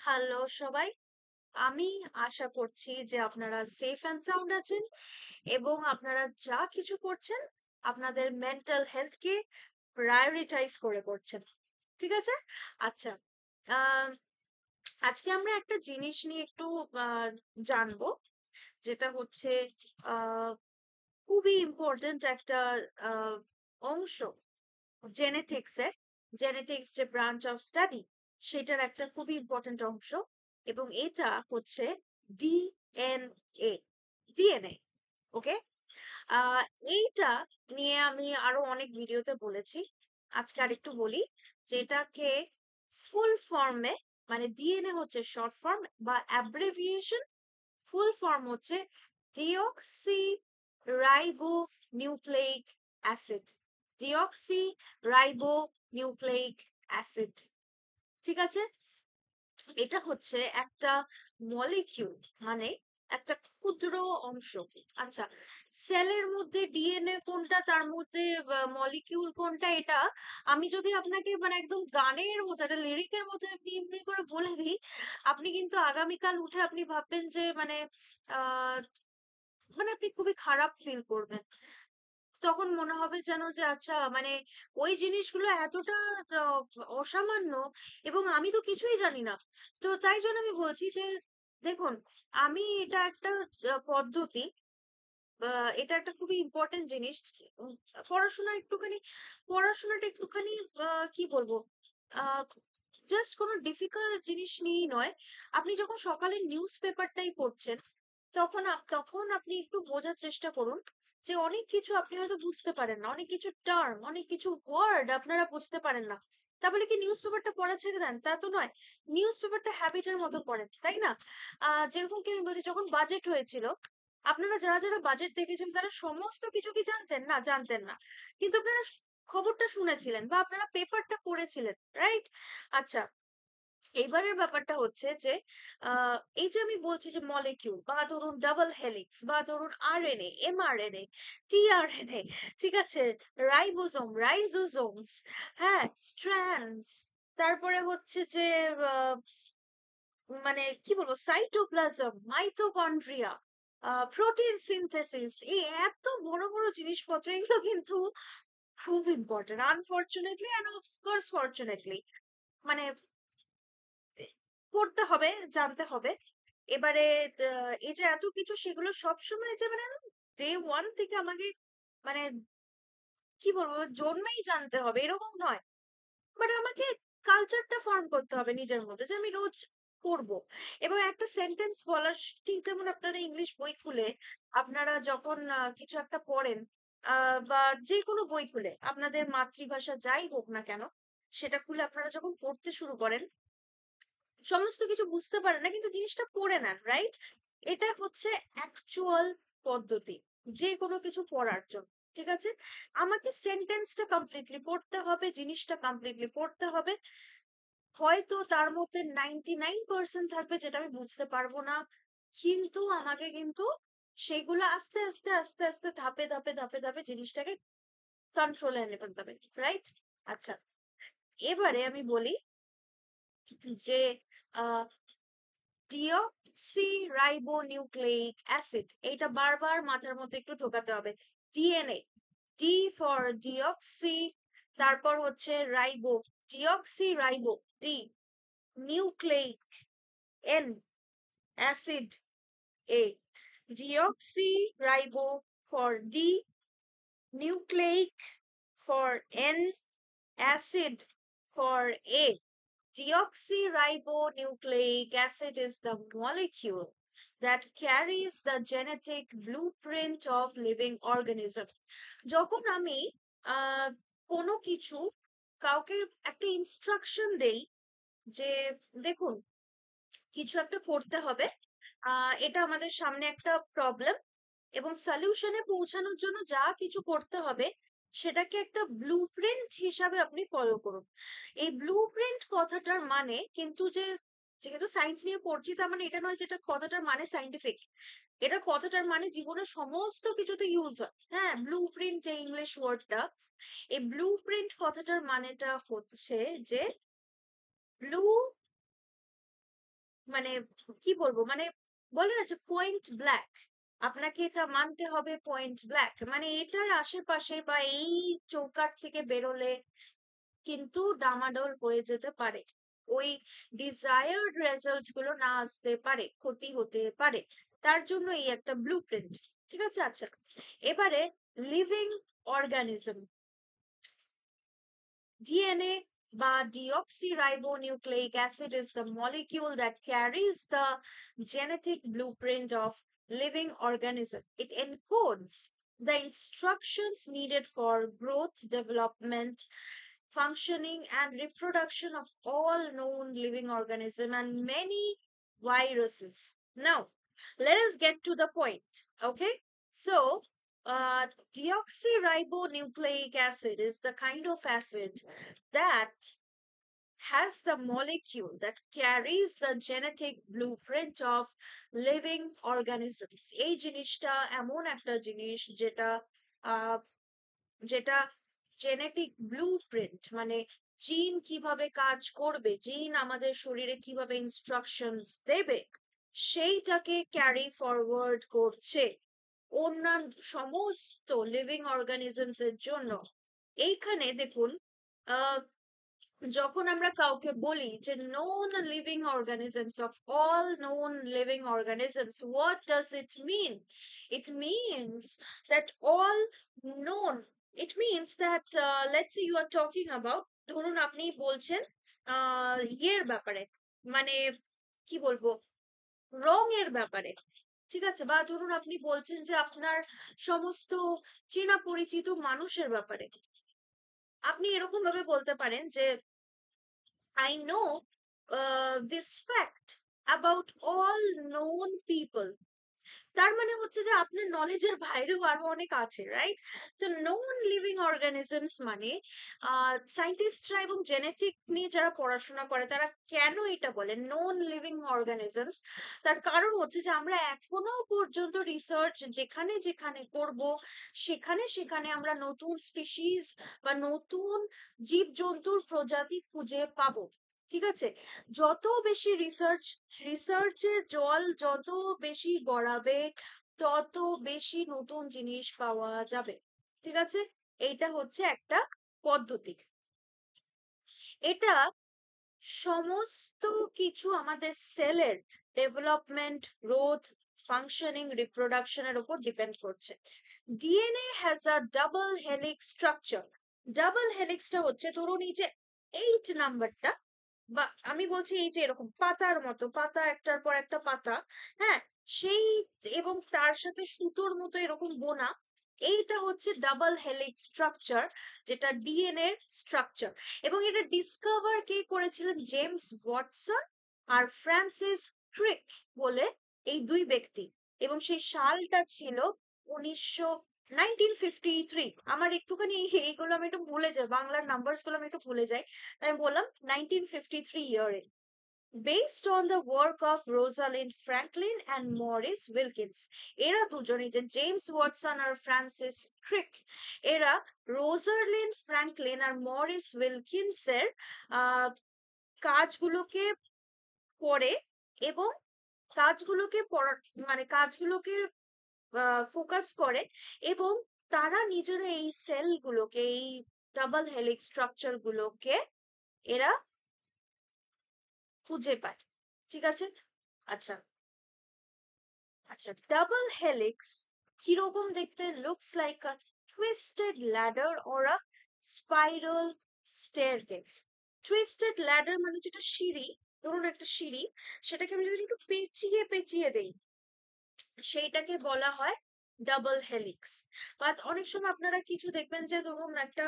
Hello সবাই। আমি আশা করছি যে আপনারা সেফ অ্যান্ড সাউন্ড আছেন এবং আপনারা যা কিছু করছেন আপনাদের মেন্টাল হেলথকে প্রায়োরিটাইজ করে করছেন। ঠিক আছে? আচ্ছা। আহ, আজকে আমরা একটা জিনিস নিয়ে একটু আহ, জানবো, যেটা হচ্ছে আহ, খুবই ইম্পর্ট্যান্ট একটা আহ, অংশ জেনেটিক্স এর। জেনেটিক্স যে ব্রাঞ্চ অফ স্টাডি, সেটার একটা খুবই ইম্পর্ট্যান্ট অংশ, এবং এটা হচ্ছে ডিএনএ। ডিএনএ, ওকে। আহ এইটা নিয়ে আমি আরো অনেক ভিডিওতে বলেছি। আজকে আরেকটু বলি, যেটাকে ফুল ফর্মে, মানে ডিএনএ হচ্ছে শর্ট ফর্ম বা অ্যাব্রিভিয়েশন, ফুল ফর্ম হচ্ছে deoxyribonucleic acid. Deoxyribonucleic acid, ঠিক আছে। এটা হচ্ছে একটা মলিকিউল, মানে একটা ক্ষুদ্র অংশ। আচ্ছা, সেলের মধ্যে ডিএনএ কোনটা, তার মধ্যে মলিকিউল কোনটা, এটা আমি যদি আপনাকে মানে একদম গানের মতো একটা লিরিকের মতো এমনি এমনি করে বলে দিই, আপনি কিন্তু আগামীকাল উঠে আপনি ভাববেন যে মানে আহ মানে আপনি খুবই খারাপ ফিল করবেন। তখন মনে হবে যেন যে আচ্ছা, মানে ওই জিনিসগুলো এতটা আহ, অসামান্য, এবং আমি তো কিছুই জানি না। তো তাই জন্য আমি বলছি যে দেখুন, আমি এটা একটা পদ্ধতি, এটা একটা খুবই ইম্পর্টেন্ট জিনিস। উম, পড়াশোনা একটুখানি, পড়াশোনাটা একটুখানি কি বলবো, জাস্ট কোনো ডিফিকাল্ট জিনিস নিয়েই নয়। আপনি যখন সকালে নিউজ পেপারটাই পড়ছেন, তখন আপনি একটু বোঝার চেষ্টা করুন যে অনেক কিছু আপনি হয়তো বুঝতে পারেন না, অনেক কিছু টার্ম, অনেক কিছু ওয়ার্ড আপনারা বুঝতে পারেন না। তা বলে কি নিউজ পেপারটা পড়া ছেড়ে দেন? তা তো নয়। নিউজ পেপারটা হ্যাবিটের মতো পড়েন, তাই না? যেরকম কি আমি বলছি, যখন বাজেট হয়েছিল, আপনারা যারা যারা বাজেট দেখেছেন তারা সমস্ত কিছু কি জানতেন? না, জানতেন না। কিন্তু আপনারা খবরটা শুনেছিলেন বা আপনারা পেপারটা পড়েছিলেন, রাইট? আচ্ছা, এইবারের ব্যাপারটা হচ্ছে যে এই যে আমি বলছি যে মলিকিউল, বা ধরুন ডাবল হেলিক্স, বা ধরুন আরএনএ, এমআরএনএ, টিআরএনএ, ঠিক আছে, রাইবোজোম, রাইজোজোমস, হ্যাঁ, স্ট্র্যান্ডস, তারপরে হচ্ছে যে আহ, মানে কি বলবো, সাইটোপ্লাজম, মাইটোকন্ড্রিয়া, প্রোটিন সিনথেসিস, এই এত বড় বড় জিনিসপত্র, এগুলো কিন্তু খুব important, unfortunately and of course fortunately. মানে পড়তে হবে, জানতে হবে। এবারে এই যে এত কিছু, সেগুলো সবসময় যে মানে ডে ওয়ান থেকে আমাকে মানে কি বলবো জন্মেই জানতে হবে এরকম নয়। বাট আমাকে কালচারটা ফর্ম করতে হবে নিজের মধ্যে, যে আমি রোজ পড়বো। এবং একটা সেন্টেন্স বলার ঠিক যেমন আপনারা ইংলিশ বই খুলে আপনারা যখন কিছু একটা পড়েন, বা যে কোনো বই খুলে, আপনাদের মাতৃভাষা যাই হোক না কেন, সেটা খুলে আপনারা যখন পড়তে শুরু করেন, সমস্ত কিছু বুঝতে পারেন না কিন্তু জিনিসটা পড়ে নেন, রাইট? এটা হচ্ছে অ্যাকচুয়াল পদ্ধতি যে কোনো কিছু পড়ার জন্য। ঠিক আছে, আমাকে সেন্টেন্সটা কমপ্লিটলি পড়তে হবে, জিনিসটা কমপ্লিটলি পড়তে হবে। হয়তো তার মধ্যে 99% থাকবে যেটা আমি বুঝতে পারবো না, কিন্তু আমাকে কিন্তু সেগুলো আস্তে আস্তে আস্তে আস্তে ধাপে ধাপে ধাপে ধাপে জিনিসটাকে কন্ট্রোলে এনে ফেলতে হবে, রাইট? আচ্ছা, এবারে আমি বলি যে ডিঅক্সি রাইবো নিউক্লেইক অ্যাসিড, এইটা বারবার মাথার মধ্যে একটু ঢোকাতে হবে। ডিএনএ, ডি ফর ডিঅক্সি, তারপর হচ্ছে ribo, deoxyribo, D, nucleic, N, acid, A, deoxyribo for D, nucleic for N, acid for A. Deoxyribonucleic acid is the molecule that carries the genetic blueprint of living organism. যখন আমি আহ কোনো কিছু কাউকে একটা instruction দেই যে দেখুন কিছু একটা করতে হবে, এটা আমাদের সামনে একটা প্রবলেম, এবং সলিউশনে পৌঁছানোর জন্য যা কিছু করতে হবে সেটাকে একটা ব্লুপ্রিন্ট হিসাবে আপনি ফলো করুন। এই ব্লুপ্রিন্ট কথাটার মানে কিন্তু যে, যেহেতু সায়েন্স নিয়ে পড়ছি তার মানে এটা নয় যেটা কথাটার মানে সাইন্টিফিক। এটা কথাটার মানে জীবনের সমস্ত কিছুতে ইউজ হয়। হ্যাঁ, ব্লুপ্রিন্ট এই ইংলিশ ওয়ার্ডটা, এই ব্লুপ্রিন্ট কথাটার মানেটা হচ্ছে যে ব্লু মানে কি বলবো, মানে বলে না যে পয়েন্ট ব্ল্যাক, আপনাকে এটা মানতে হবে পয়েন্ট ব্ল্যাক, মানে এটার আশেপাশে বা এই চৌকাট থেকে বেরোলে কিন্তু ডামাডোল হয়ে যেতে পারে, ওই ডিজায়ার্ড রেজাল্টস গুলো না আসতে পারে, ক্ষতি হতে পারে। তার জন্য এই একটা ব্লুপ্রিন্ট। ঠিক আছে, আচ্ছা, এবারে লিভিং অর্গানিজম, DNA বা deoxyribonucleic acid is the molecule that carries the genetic blueprint of living organism. It encodes the instructions needed for growth, development, functioning and reproduction of all known living organisms and many viruses. Now, let us get to the point. Okay, so uh, deoxyribonucleic acid is the kind of acid that has the molecule that carries the genetic blueprint of living organisms. এই জিনিসটা এমন একটা জিনিস যেটা আহ যেটা genetic blueprint, মানে জিন কিভাবে কাজ করবে, জিন আমাদের শরীরে কিভাবে ইনস্ট্রাকশনস দেবে, সেইটাকে ক্যারি ফরওয়ার্ড করছে অন্যান্য সমস্ত লিভিং অর্গানিজমস এর জন্য। এইখানে দেখুন, আহ যখন আমরা কাউকে বলি যে known living organisms, of all known living organisms, what does it mean? It means that all known, it means that let's say you are talking about, ধরুন আপনি বলছেন ইয়ের ব্যাপারে, মানে কি বলবো, রঙের ব্যাপারে, ঠিক আছে, বা ধরুন আপনি বলছেন যে আপনার সমস্ত চেনা পরিচিত মানুষের ব্যাপারে, আপনি এরকম ভাবে বলতে পারেন যে I know this fact about all known people. তার মানে হচ্ছে যে আপনার নলেজের বাইরেও আরো অনেক আছে, রাইট? তো নোন লিভিং অর্গানিজমস মানে সায়েন্টিস্টরা এবং জেনেটিক নিয়ে যারা পড়াশোনা করে তারা কেন এটা বলে নোন লিভিং অর্গানিজমস, তার কারণ হচ্ছে যে আমরা এখনো পর্যন্ত রিসার্চ যেখানে যেখানে করব, সেখানে সেখানে আমরা নতুন স্পিসিস বা নতুন জীবজন্তুর প্রজাতি খুঁজে পাবো। ঠিক আছে, যত বেশি রিসার্চের জল যত বেশি গড়াবে, তত বেশি নতুন জিনিস পাওয়া যাবে। ঠিক আছে, এইটা হচ্ছে একটা পদ্ধতি। এটা সমস্ত কিছু আমাদের সেলের ডেভেলপমেন্ট, গ্রোথ, ফাংশনিং, রিপ্রোডাকশনের উপর ডিপেন্ড করছে। DNA has a double helix structure. Double হেলিক্সটা হচ্ছে, ধরুন এই যে 8 নাম্বারটা, বা আমি বলছি এই যে এরকম পাতার মতো, পাতা একটার পর একটা পাতা, হ্যাঁ, সেই, এবং তার সাথে সুতোর মতো এরকম বোনা, এইটা হচ্ছে ডাবল হেলিক্স স্ট্রাকচার, যেটা ডিএনএ স্ট্রাকচার। এবং এটা ডিসকভার কে করেছিলেন? জেমস ওয়াটসন আর ফ্রান্সিস ক্রিক বলে এই দুই ব্যক্তি। এবং সেই সালটা ছিল 1953। আমার একটুখানি এইগুলো আমি একটু ভুলে যাই, বাংলার নাম্বারস গুলো আমি একটু ভুলে যাই, তাই আমি বললাম 1953 ইয়ারে। Based on the work of Rosalind Franklin and Maurice Wilkins, এরা দুজনেই, যে জেমস ওয়াটসন আর ফ্রান্সিস ক্রিক, এরা রোজালিন্ড ফ্র্যাঙ্কলিন আর মরিস উইলকিন্সের আহ কাজগুলোকে পড়ে, এবং কাজগুলোকে পড়া, মানে কাজগুলোকে ফোকাস করে, এবং তারা নিজেরা এই সেলগুলোকে, এই ডাবল হেলিক্স স্ট্রাকচার গুলোকে এরা খুঁজে পায়। ঠিক আছে, আচ্ছা, আচ্ছা, ডাবল হেলিক্স কিরকম দেখতে? Looks like a twisted ladder or a spiral staircase. Twisted ladder মানে যেটা সিঁড়ি, ধরুন একটা সিঁড়ি, সেটাকে আমি যদি একটু পেঁচিয়ে পেঁচিয়ে দেই, সেইটাকে বলা হয় ডাবল হেলিক্স। বাট অনেক সময় আপনারা কিছু দেখবেন যে ধরুন একটা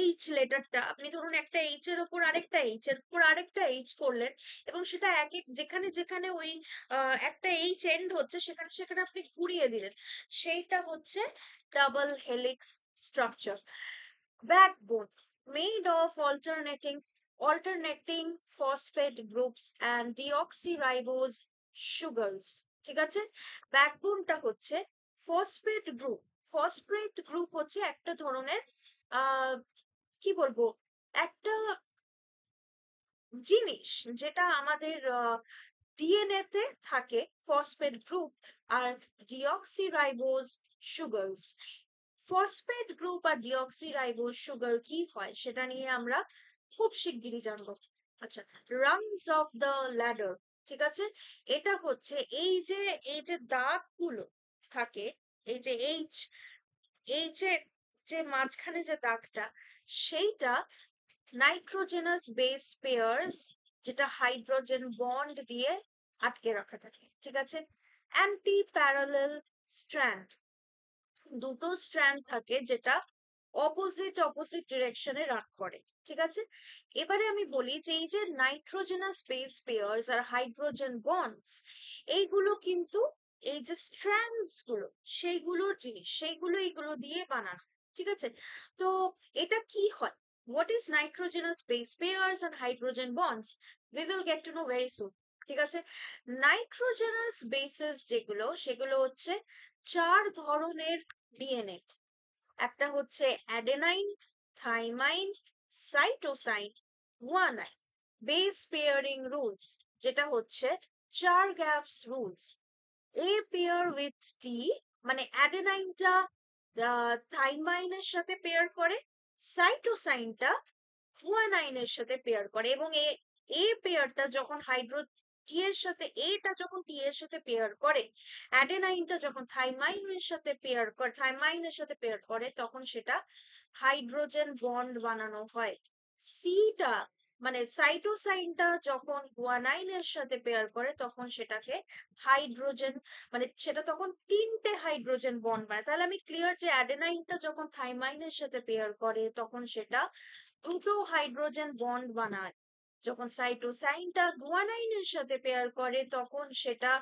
এইচ লেটারটা, আপনি ধরুন একটা এইচ এর উপর আরেকটা এইচ এর উপর আরেকটা এইচ করলেন, এবং সেটা এক এক যেখানে যেখানে ওই একটা এইচ এন্ড হচ্ছে সেখানে সেখানে আপনি ঘুরিয়ে দিলেন, সেইটা হচ্ছে double helix structure. Backbone made of alternating phosphate groups and deoxyribose sugars। ঠিক আছে, ব্যাকবোনটা হচ্ছে ফসফেট গ্রুপ। ফসফেট গ্রুপ হচ্ছে একটা ধরনের আহ কি বলবো, একটা জিনিস যেটা আমাদের ডিএনএ তে থাকে, ফসফেট গ্রুপ আর ডিঅক্সিরাইবোজ সুগারস। ফসফেট গ্রুপ আর ডিঅক্সিরাইবোজ সুগার কি হয় সেটা নিয়ে আমরা খুব শিগগিরই জানবো। আচ্ছা, রাংস অফ দ্য ল্যাডার, ঠিক আছে? এটা হচ্ছে এই যে দাগগুলো থাকে, এই যে এই যে মাঝখানে যে দাগটা, সেইটা নাইট্রোজেনাস বেস পেয়ার্স, যেটা হাইড্রোজেন বন্ড দিয়ে আটকে রাখা থাকে, ঠিক আছে? অ্যান্টি প্যারালেল স্ট্র্যান্ড, দুটো স্ট্র্যান্ড থাকে যেটা অপোজিট অপোজিট ডিরেকশনে রাখ করে, ঠিক আছে? এবারে আমি বলি যে এই যে নাইট্রোজেনাস বেস পেয়ার্স আর হাইড্রোজেন বন্ডস, এইগুলো কিন্তু এই যে স্ট্র্যান্ডস গুলো, সেইগুলোর জিনিস, সেইগুলো এইগুলো দিয়ে বানানো, ঠিক আছে? তো এটা কি হয়, what is nitrogenous base pairs and hydrogen bonds, we will get to know very soon, ঠিক আছে? নাইট্রোজেনাস বেসেস যেগুলো, সেগুলো হচ্ছে চার ধরনের ডিএনএ। একটা হচ্ছে adenine, thymine, cytosine, guanine. Base pairing rules, যেটা হচ্ছে Chargaff's rules. A pair with T, মানে অ্যাডেনাইনটা থাইমাইনের সাথে পেয়ার করে, সাইটোসাইনটা গুয়ানাইনের সাথে পেয়ার করে, এবং এ পেয়ারটা যখন টি এর সাথে, এটা যখন টি এর সাথে পেয়ার করে, অ্যাডেনাইনটা যখন থাইমাইনের সাথে পেয়ার করে, তখন সেটা হাইড্রোজেন বন্ড বানানো হয়। সিটা, মানে সাইটোসাইনটা যখন গুয়ানাইনের সাথে পেয়ার করে, তখন সেটাকে হাইড্রোজেন, মানে সেটা তখন তিনটে হাইড্রোজেন বন্ড বানায়। তাহলে আমি ক্লিয়ার যে অ্যাডেনাইনটা যখন থাইমাইনের সাথে পেয়ার করে, তখন সেটা দুটো হাইড্রোজেন বন্ড বানায়। যখন সাইটোসাইনটা গুয়ানাইনের সাথে পেয়ার করে, তখন সেটা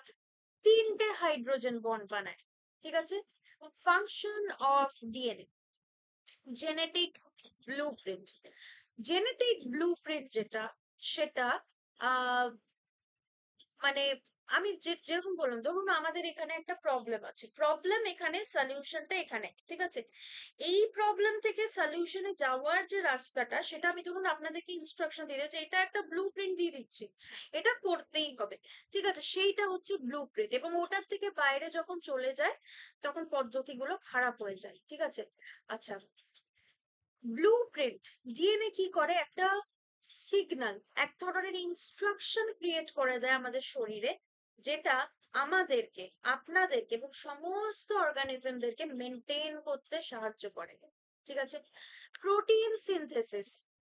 তিনটে হাইড্রোজেন বন্ড বানায়, ঠিক আছে? Function of DNA, genetic blueprint. Genetic blueprint যেটা, সেটা আহ মানে আমি যেরকম বললাম, ধরুন আমাদের এখানে একটা প্রবলেম আছে, প্রবলেম এখানে, সলিউশনটা এখানে, ঠিক আছে? এই প্রবলেম থেকে সলিউশনে যাওয়ার যে রাস্তাটা, সেটা আমি ধরুন আপনাদেরকে ইনস্ট্রাকশন দিয়ে দিচ্ছি, এটা একটা ব্লু প্রিন্ট দিয়ে দিচ্ছি, এটা করতেই হবে, ঠিক আছে? সেইটা হচ্ছে ব্লু প্রিন্ট, এবং ওটার থেকে বাইরে যখন চলে যায়, তখন পদ্ধতিগুলো খারাপ হয়ে যায়, ঠিক আছে? আচ্ছা, ব্লুপ্রিন্ট, ডিএনএ কি করে, একটা সিগন্যাল, এক ধরনের ইনস্ট্রাকশন ক্রিয়েট করে দেয় আমাদের শরীরে, যেটা আমাদেরকে, আপনাদেরকে এবং সমস্ত অর্গানিজমদেরকে মেনটেন করতে সাহায্য করে, ঠিক আছে? প্রোটিন সিনথেসিস,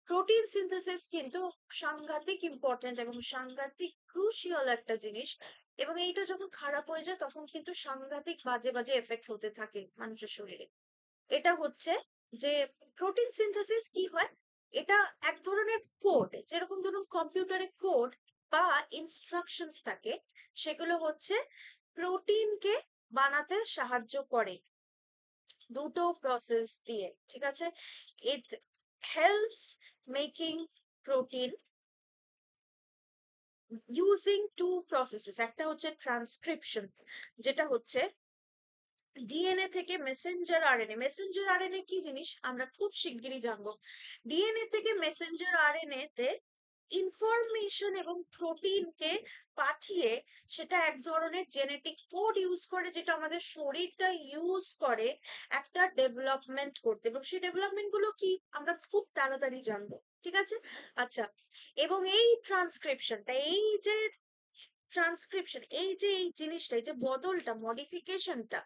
প্রোটিন সিনথেসিস কিন্তু সাংঘাতিক ইম্পর্টেন্ট এবং সাংঘাতিক ক্রুশিয়াল একটা জিনিস, এবং এইটা যখন খারাপ হয়ে যায়, তখন কিন্তু সাংঘাতিক বাজে বাজে এফেক্ট হতে থাকে মানুষের শরীরে। এটা হচ্ছে যে প্রোটিন সিনথেসিস কি হয়, এটা এক ধরনের কোড, যেরকম ধরুন কম্পিউটারে কোড বা ইনস্ট্রাকশনস থাকে, সেগুলো হচ্ছে প্রোটিনকে বানাতে সাহায্য করে দুটো প্রসেস দিয়ে, ঠিক আছে? It helps making protein using two processes. একটা হচ্ছে ট্রান্সক্রিপশন, যেটা হচ্ছে ডিএনএ থেকে মেসেঞ্জার আরএনএ। মেসেঞ্জার আরএনএ কি জিনিস আমরা খুব শিগগিরই জানবো। ডিএনএ থেকে মেসেঞ্জার আরএনএ তে ইনফরমেশন এবং প্রোটিনকে পাঠিয়ে, সেটা এক ধরনের জেনেটিক কোড ইউজ করে, যেটা আমাদের শরীরটা ইউজ করে একটা ডেভেলপমেন্ট করতে, এবং সেই ডেভেলপমেন্ট গুলো কি আমরা খুব তাড়াতাড়ি জানবো, ঠিক আছে? আচ্ছা, এবং এই ট্রান্সক্রিপশনটা, এই জিনিসটা, এই যে বদলটা, মডিফিকেশনটা,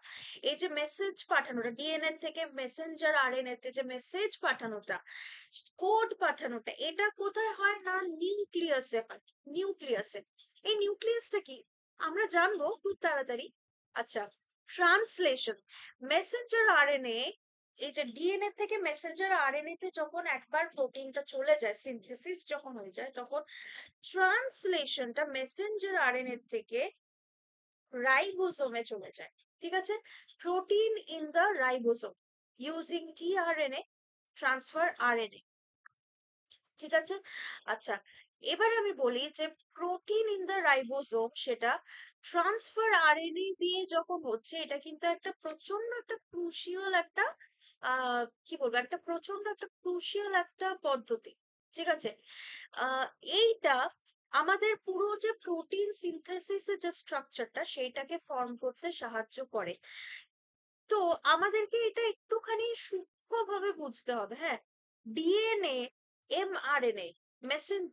এই যে মেসেজ পাঠানোটা, ডিএনএ থেকে মেসেঞ্জার আরএনএ তে যে মেসেজ পাঠানোটা, কোড পাঠানোটা, এটা কোথায় হয় না, নিউক্লিয়াসে হয়। নিউক্লিয়াসে, এই নিউক্লিয়াসটা কি আমরা জানবো খুব তাড়াতাড়ি। আচ্ছা, ট্রান্সলেশন, মেসেঞ্জার আরএনএ, এই যে ডিএনএ থেকে মেসেঞ্জার আরএনএ তে যখন একবার প্রোটিনটা চলে যায়, সিনথেসিস যখন হয়ে যায়, তখন ট্রান্সলেশনটা মেসেঞ্জার আরএনএ থেকে রাইবোসোমে চলে যায়, ঠিক আছে? Protein in the ribosome using tRNA transfer RNA, ঠিক আছে? আচ্ছা, এবার আমি বলি যে প্রোটিন ইন দ্য রাইবোসোম, সেটা ট্রান্সফার আরএনএ দিয়ে যখন হচ্ছে, এটা কিন্তু একটা প্রচন্ড একটা ক্রুশিয়াল একটা কি বলবো, একটা প্রচন্ড একটা ক্রুশিয়াল একটা পদ্ধতি, ঠিক আছে? আহ এইটা আমাদের পুরো যে প্রোটিন সিনথেসিসের যে স্ট্রাকচারটা সেইটাকে ফর্ম করতে সাহায্য করে। তো আমাদেরকে এটা একটুখানি সূক্ষ্মভাবে বুঝতে হবে। হ্যাঁ, ডিএনএ, এমআরএনএ,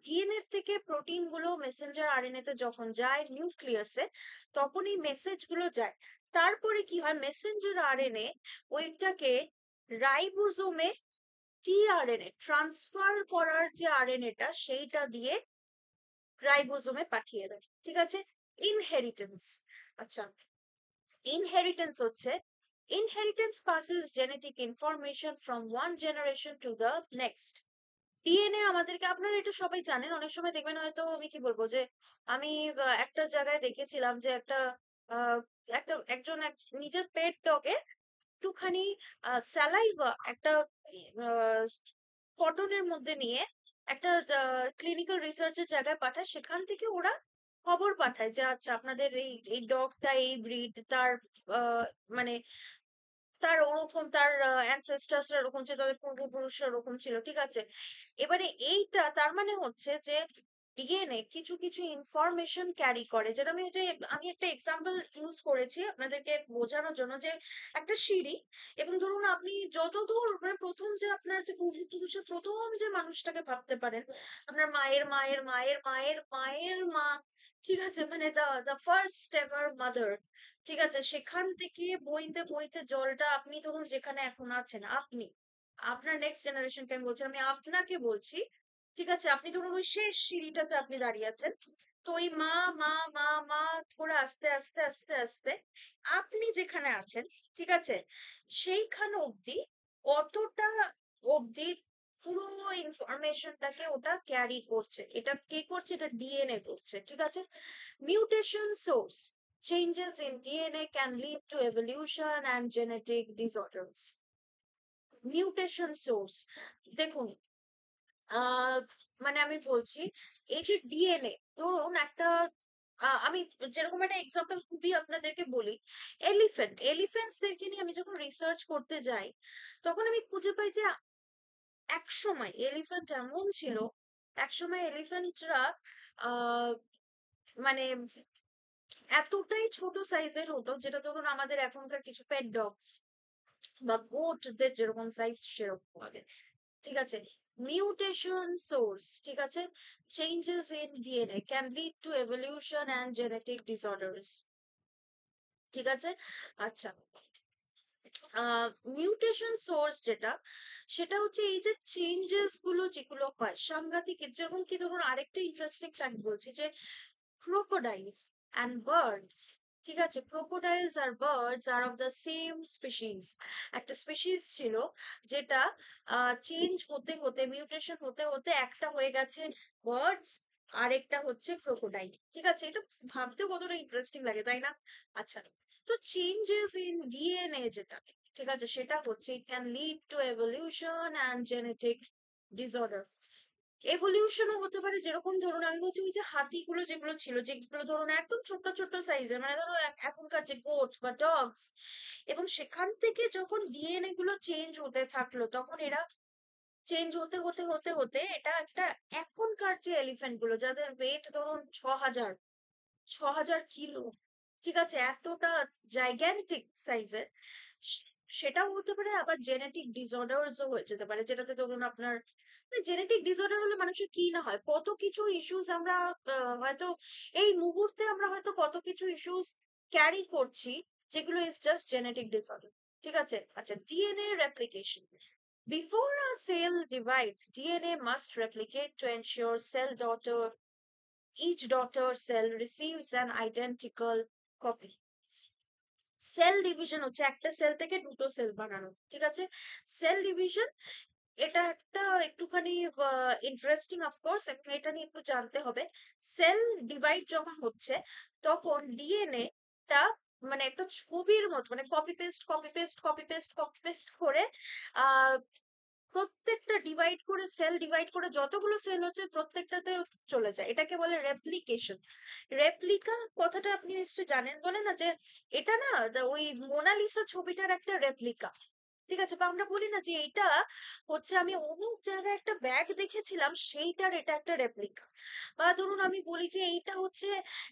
ডিএনএ থেকে প্রোটিন গুলো মেসেঞ্জার আরএনএ তে যখন যায় নিউক্লিয়াসে, তখনই মেসেজ গুলো যায়। তারপরে কি হয়, মেসেঞ্জার আরএনএ ওইটাকে রাইবোজোমে টিআরএনএ ট্রান্সফার করার যে আরএনএটা সেইটা দিয়ে রাইবোজোমে পাঠিয়ে দেয়। ঠিক আছে? ইনহেরিটেন্স। আচ্ছা, ইনহেরিটেন্স হচ্ছে inheritance passes genetic information from one generation to the next. DNA আমাদেরকে, আপনারা এটা সবাই জানেন, অনেক সময় দেখবেন হয়তো, আমি কি বলবো যে আমি একটা জায়গায় দেখেছিলাম যে একটা আহ, নিজের পেট ডগের একটুখানি স্যালাইভা একটা কটনের মধ্যে নিয়ে একটা ক্লিনিক্যাল রিসার্চের জায়গায় পাঠায়, সেখান থেকে ওরা খবর পাঠায় যে আচ্ছা আপনাদের এই এই ডগটা এই ব্রিড, তার আহ, মানে তার ওরকম তার অ্যানসেস্টার্সরা এরকম ছিল, তাদের পূর্বপুরুষরা ওরকম ছিল। ঠিক আছে? এবারে এইটা তার মানে হচ্ছে যে ডিএনএ কিছু কিছু ইনফরমেশন ক্যারি করে, যেটা আমি একটা এক্সাম্পল ইউজ করেছি আপনাদেরকে বোঝানোর জন্য, যে একটা সিঁড়ি, এবং ধরুন আপনি যতদূর মানে প্রথম যে আপনার যে পূর্বপুরুষের প্রথম যে মানুষটাকে ভাবতে পারেন, আপনার মায়ের মায়ের মায়ের মায়ের মায়ের মা, ঠিক আছে, মানে দা ফার্স্ট এভার মাদার। ঠিক আছে? সেখান থেকে বইতে বইতে জলটা, আপনি ধরুন যেখানে এখন আছেন, আপনি আপনার নেক্সট জেনারেশনকে আমি বলছি, আমি আপনাকে বলছি। ঠিক আছে? আপনি ধরুন ওই শেষ সিঁড়িটাতে আপনি দাঁড়িয়ে আছেন। তো ওই মা মা মা মা করে আস্তে আস্তে আস্তে আস্তে আপনি যেখানে আছেন, ঠিক আছে, সেইখানে অবধি, অতটা অবধি পুরো ইনফরমেশনটাকে ওটা ক্যারি করছে। এটা কে করছে? এটা ডিএনএ করছে। ঠিক আছে? Mutation source. Changes in DNA can lead to evolution and genetic disorders. Mutation source. দেখুন, আহ মানে আমি বলছি, এই যে ডিএনএ, ধরুন একটা আমি যেরকম একটা এক্সাম্পল খুবই আপনাদেরকে বলি, এলিফেন্টসদেরকে নিয়ে আমি যখন রিসার্চ করতে যাই, তখন আমি খুঁজে পাই যে এক সময় এলিফ্যান্ট এমন ছিল, এক সময় এলিফ্যান্টরা আহ মানে এতটাই ছোট সাইজের হতো, যেটা ধরুন আমাদের এখনকার কিছু পেট ডগস বা গোটদের যেরকম সাইজ সেরকম হবে। ঠিক আছে? মিউটেশন সোর্স, ঠিক আছে, changes in DNA can lead to evolution and genetic disorders. ঠিক আছে? আচ্ছা, মিউটেশন সোর্স যেটা, সেটা হচ্ছে এই যে চেঞ্জেস গুলো যেগুলো হয় সাংঘাতিক, যেরকম কি ধরুন আরেকটা ইন্টারেস্টিং ফ্যাক্ট বলছি, যে crocodiles and birds, ঠিক আছে, crocodiles আর birds are of the same species. একটা স্পিসিস ছিল যেটা চেঞ্জ হতে হতে, মিউটেশন হতে হতে একটা হয়ে গেছে বার্ডস, আরেকটা হচ্ছে ক্রোকোডাইল। ঠিক আছে? এটা ভাবতে কতটা ইন্টারেস্টিং লাগে, তাই না? আচ্ছা, তো চেঞ্জেস ইন ডিএনএ যেটা, ঠিক আছে, সেটা হচ্ছে it can lead to evolution and genetic disorder. এভলিউশনও হতে পারে, যেরকম ধরুন আমি বলছি ওই যে হাতিগুলো যেগুলো ছিল, যেগুলো ধরুন একদম ছোট্ট ছোট্ট সাইজের, মানে ধরো এখনকার যে গোট বা ডগস, এবং সেখান থেকে যখন ডিএনএ গুলো চেঞ্জ হতে থাকলো, তখন এরা চেঞ্জ হতে হতে হতে হতে এটা একটা, এখনকার যে এলিফ্যান্ট গুলো যাদের ওয়েট ধরুন 6,000, 6,000 কিলো, ঠিক আছে, এতটা জাইগ্যান্টিক সাইজের, সেটাও হতে পারে। আবার জেনেটিক ডিসঅর্ডারসও হয়ে যেতে পারে, যেটাতে ধরুন আপনার জেনেটিক ডিসঅর্ডার হলে মানুষের কি না হয়, কত কিছু ইস্যুস আমরা হয়তো এই মুহূর্তে আমরা হয়তো কত কিছু ইস্যুস ক্যারি করছি, যেগুলো ইজ জাস্ট জেনেটিক ডিসঅর্ডার। ঠিক আছে? আচ্ছা, DNA replication. Before a cell divides, DNA must replicate to ensure each daughter cell receives an identical copy. Cell division হচ্ছে একটা সেল থেকে দুটো সেল বানানো। ঠিক আছে? সেল ডিভিশন, এটা একটা একটুখানি ইন্টারেস্টিং অফকোর্স, এটা নিয়ে একটু জানতে হবে। সেল ডিভাইড যখন হচ্ছে, তখন ডিএনএ টা মানে একটা ছবির মতো, মানে copy paste copy paste copy paste copy paste করে আহ প্রত্যেকটা ডিভাইড করে, সেল ডিভাইড করে যতগুলো সেল হচ্ছে প্রত্যেকটাতে চলে যায়, এটাকে বলে রেপ্লিকেশন। রেপ্লিকা কথাটা আপনি নিশ্চয়ই জানেন, বলে না যে এটা না ওই মোনালিসা ছবিটার একটা রেপ্লিকা। ঠিক আছে? বা আমরা বলি না যে এইটা হচ্ছে আমি অমুক জায়গায় একটা ব্যাগ দেখেছিলাম সেইটার এটা একটা রেপ্লিকা। বা ধরুন আমি বলি যে এইটা হচ্ছে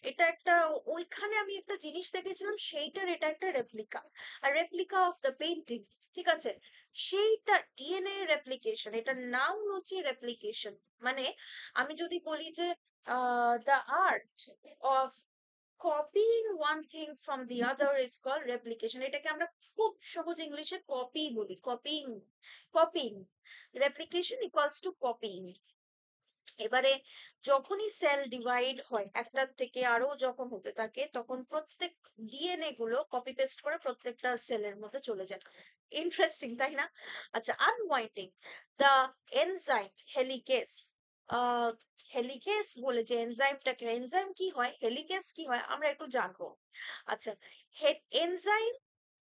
এটা একটা ওইখানে আমি একটা জিনিস দেখেছিলাম সেইটার এটা একটা রেপ্লিকা। আর রেপ্লিকা অফ দ্য পেইন্টিং। ঠিক আছে? সেইটা ডিএনএ রেপ্লিকেশন, এটার নাম হচ্ছে রেপ্লিকেশন। মানে আমি যদি বলি যে the art of copying one thing from the other is called replication. এটাকে আমরা খুব সহজ ইংলিশে কপি বলি, copying. Copying, replication equals to copying. এবারে যখনই সেল ডিভাইড হয় একটার থেকে আরো যখন হতে থাকে তখন প্রত্যেক ডিএনএ গুলো কপি পেস্ট করে প্রত্যেকটা সেলের মধ্যে চলে যায়। ইন্টারেস্টিং, তাই না? আচ্ছা, আনওয়াইন্ডিং দ্য এনজাইম হেলিকেস। আহ হেলিকেস বলে যে এনজাইমটাকে, এনজাইম কি হয়, হেলিকেস কি হয়, আমরা একটু জানবো। আচ্ছা, এনজাইম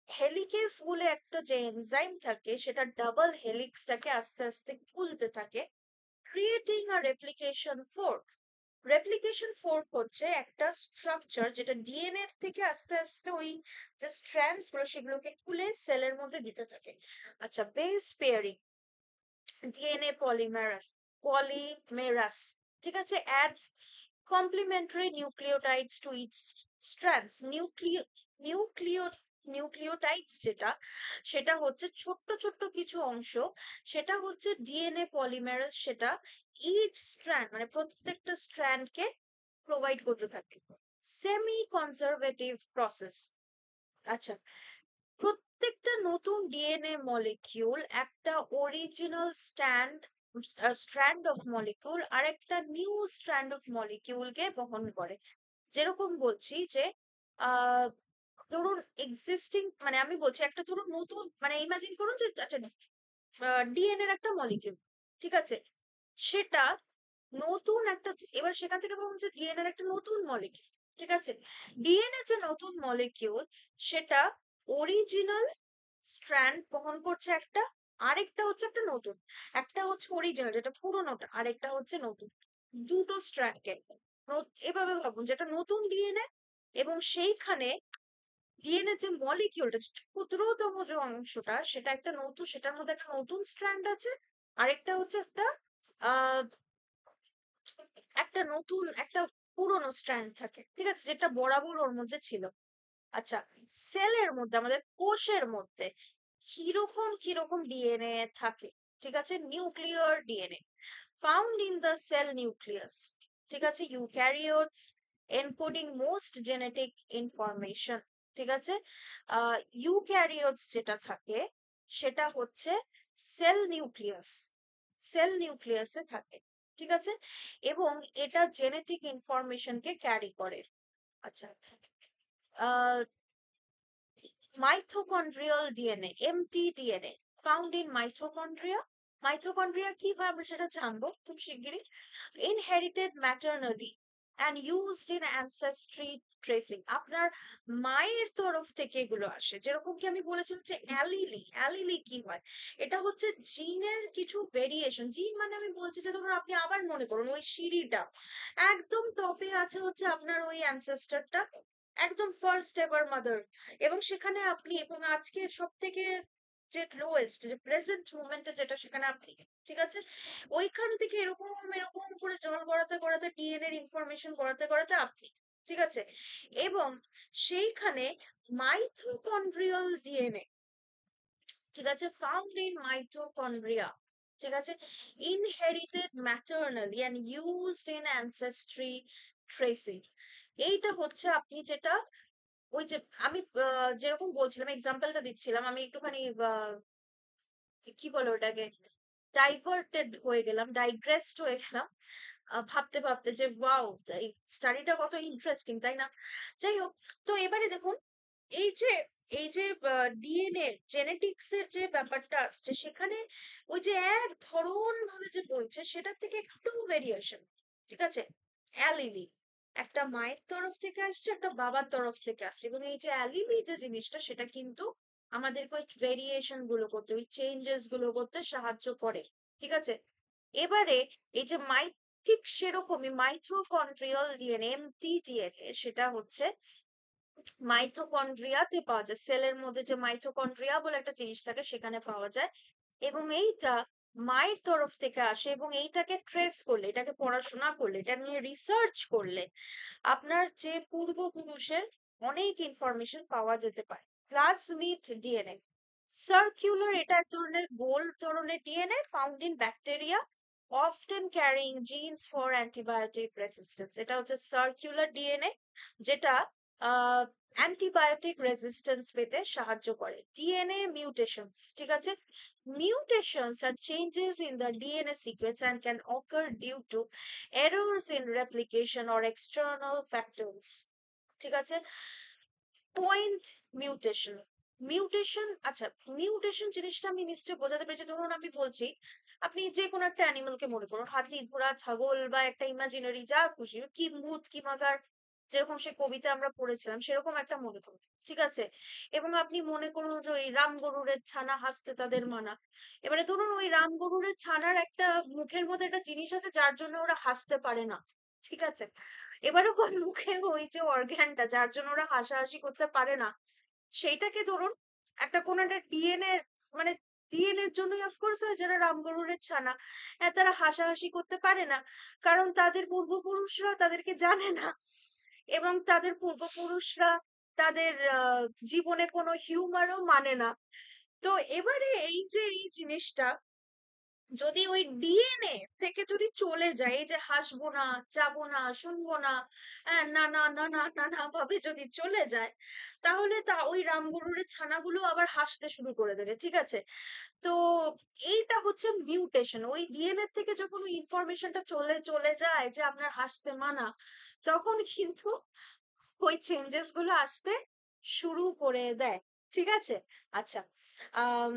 হেলিকেস বলে একটা যে এনজাইম থাকে সেটা ডাবল হেলিক্সটাকে আস্তে আস্তে খুলতে থাকে, creating a replication fork. Replication fork হচ্ছে একটা স্ট্রাকচার যেটা ডিএনএ থেকে আস্তে আস্তে ওই যে স্ট্র্যান্ডস গুলো সেগুলোকে খুলে সেলের মধ্যে দিতে থাকে। আচ্ছা, বেস পেয়ারিং, ডিএনএ পলিমেরাস, ঠিক আছে, adds complementary nucleotides to each strands. নিউক্লিও nucleotides যেটা, সেটা হচ্ছে ছোট্ট ছোট্ট কিছু অংশ, সেটা হচ্ছে ডিএনএ পলিমেরাস, সেটা ইচ স্ট্র্যান্ড মানে প্রত্যেকটা স্ট্র্যান্ডকে প্রোভাইড করতে থাকে। Semi conservative process. আচ্ছা, প্রত্যেকটা নতুন ডিএনএ মলিকিউল একটা অরিজিনাল স্ট্র্যান্ড অফ মলিকিউল আর একটা নিউ স্ট্র্যান্ড অফ মলিকিউলকে বহন করে। যেরকম বলছি যে আহ ধরুন এক্সিস্টিং, মানে আমি বলছি একটা ধরুন নতুন, মানে ইমাজিন করুন যে আচ্ছা ডিএনএ এর একটা মলিকিউল, ঠিক আছে, সেটা নতুন একটা, এবার সেখান থেকে ভাবুন যে ডিএনএ এর একটা নতুন মলিকিউল, ঠিক আছে, ডিএনএ যে নতুন মলিকিউল সেটা অরিজিনাল স্ট্র্যান্ড বহন করছে একটা, আরেকটা হচ্ছে একটা নতুন, একটা হচ্ছে অরিজিনাল যেটা পুরোনোটা, আরেকটা হচ্ছে নতুন, দুটো স্ট্র্যান্ডকে এভাবে ভাবুন যে একটা নতুন ডিএনএ এবং সেইখানে ডিএনএ যে মলিকিউলটা ক্ষুদ্রতম যে অংশটা সেটা একটা নতুন, সেটার মধ্যে একটা নতুন স্ট্র্যান্ড আছে, আরেকটা হচ্ছে একটা আহ একটা নতুন একটা পুরোনো স্ট্র্যান্ড থাকে, ঠিক আছে, যেটা বরাবর ওর মধ্যে ছিল। আচ্ছা, সেলের মধ্যে আমাদের কোষের মধ্যে কিরকম কিরকম ডিএনএ থাকে, ঠিক আছে, nuclear DNA found in the cell nucleus, ঠিক আছে, eukaryotes encoding most genetic information, ঠিক আছে। ইউক্যারিওটস যেটা থাকে সেটা হচ্ছে সেল নিউক্লিয়াস, সেল নিউক্লিয়াসে থাকে, ঠিক আছে, এবং এটা জেনেটিক ইনফরমেশনকে ক্যারি করে। আচ্ছা, mitochondrial DNA, mtDNA found in mitochondria. Mitochondria কি হয় আমরা সেটা জানবো খুব শিগগিরই। Inherited maternally and used in ancestry tracing, আপনার মায়ের তরফ থেকে এগুলো আসে। যেরকম কি আমি বলেছিলাম যে অ্যালিলি, অ্যালিলি কি হয়, এটা হচ্ছে জিনের কিছু ভেরিয়েশন। জিন মানে আমি বলছি যে ধরুন আপনি আবার মনে করুন ওই সিঁড়িটা একদম টপে আছে হচ্ছে আপনার ওই অ্যানসেস্টরটা, একদম ফার্স্ট এভার মাদার, এবং সেখানে আপনি, এবং আজকে সব থেকে যে লোয়েস্ট যে প্রেজেন্ট মুভমেন্টে যেটা সেখানে আপনি, ঠিক আছে, ওইখান থেকে এরকম এরকম করে জল গড়াতে গড়াতে ডিএনএ এর ইনফরমেশন গড়াতে গড়াতে আপনি, ঠিক আছে, এবং সেইখানে মাইটোকন্ড্রিয়াল ডিএনএ, ঠিক আছে, ফাউন্ড ইন মাইটোকন্ড্রিয়া, ঠিক আছে, inherited maternally and used in ancestry tracing. এইটা হচ্ছে আপনি যেটা ওই যে আমি যেরকম বলছিলাম এক্সাম্পলটা দিচ্ছিলাম, আমি একটুখানি কি বলে ওটাকে ডাইভার্টেড হয়ে গেলাম, ডাইগ্রেসড হয়ে গেলাম ভাবতে ভাবতে যে ওয়াও, এই স্টাডিটা কত ইন্টারেস্টিং, তাই না? যাই হোক, তো এবারে দেখুন এই যে ডিএনএ জেনেটিক্স এর যে ব্যাপারটা আসছে সেখানে ওই যে এক ধরন ভাবে যে বলছে সেটার থেকে একটু ভেরিয়েশন, ঠিক আছে, অ্যালিলি একটা মায়ের তরফ থেকে আসছে, একটা বাবার তরফ থেকে আসছে, এবং এই যে অ্যালিলি যে জিনিসটা সেটা কিন্তু আমাদেরকে ওই ভেরিয়েশন গুলো করতে, ওই চেঞ্জেস গুলো করতে সাহায্য করে, ঠিক আছে। এবারে এই যে ঠিক সেরকমই মাইটোকন্ড্রিয়াল ডিএনএ, এমটিডিএনএ, সেটা হচ্ছে মাইটোকন্ড্রিয়াতে পাওয়া যায়, সেলের মধ্যে যে মাইটোকন্ড্রিয়া বলে একটা জিনিস থাকে সেখানে পাওয়া যায়। এবং এইটা মায়ের তরফ থেকে আসে, এবং এইটাকে ট্রেস করলে, এটাকে পড়াশোনা করলে, এটা নিয়ে রিসার্চ করলে আপনার যে পূর্বপুরুষের অনেক ইনফরমেশন পাওয়া যেতে পারে। প্লাজমিড ডিএনএ সার্কুলার, এটা এক ধরনের গোল ধরনের DNA found in bacteria often carrying genes for antibiotic resistance। এটা হচ্ছে সার্কুলার ডিএনএ, যেটা অ্যান্টিবায়োটিক রেজিস্ট্যান্স পেতে সাহায্য করে। ডিএনএ মিউটেশনস, ঠিক আছে, mutations are changes in the DNA sequence and can occur due to errors in replication or external factors, ঠিক আছে। পয়েন্ট মিউটেশন, মিউটেশন, আচ্ছা, মিউটেশন জিনিসটা আমি নিশ্চয়ই বোঝাতে পেরেছি। ধরুন আমি বলছি, আপনি যে কোনো একটা অ্যানিমালকে মনে করুন, হাতি, ঘোড়া, ছাগল, বা একটা ইমাজিনারি যা খুশি, কি ভূত কি মাগার, যেরকম সে কবিতা আমরা পড়েছিলাম সেরকম একটা মনে করুন, ঠিক আছে। এবং আপনি মনে করুন যে ওই রাম গরুরের ছানা, হাসতে তাদের মানা। এবারে ধরুন ওই রাম গরুরের ছানার একটা মুখের মধ্যে একটা জিনিস আছে যার জন্য ওরা হাসতে পারে না, ঠিক আছে। এবারে ওর মুখে ওই যে অর্গ্যানটা যার জন্য ওরা হাসাহাসি করতে পারে না, সেইটাকে ধরুন একটা কোন একটা ডিএনএ, মানে ডিএনএ এর জন্যই অফকোর্স হয় যারা রামগরুরের ছানা, তারা হাসাহাসি করতে পারে না, কারণ তাদের পূর্বপুরুষরা তাদেরকে জানে না, এবং তাদের পূর্বপুরুষরা তাদের জীবনে কোনো হিউমারও মানে না। তো এবারে এই যে এই জিনিসটা যদি ওই ডিএনএ থেকে যদি চলে যায়, এই যে হাসবো না, যাবো না, শুনবো না, না না না না না না ভাবে যদি চলে যায়, তাহলে তা ওই রামগরুরের ছানাগুলো আবার হাসতে শুরু করে দেবে, ঠিক আছে। তো এইটা হচ্ছে মিউটেশন। ওই ডিএনএ থেকে যখন ওই ইনফরমেশনটা চলে চলে যায় যে আপনার হাসতে মানা, তখন কিন্তু ওই চেঞ্জেস গুলো আসতে শুরু করে দেয়, ঠিক আছে। আচ্ছা, আহ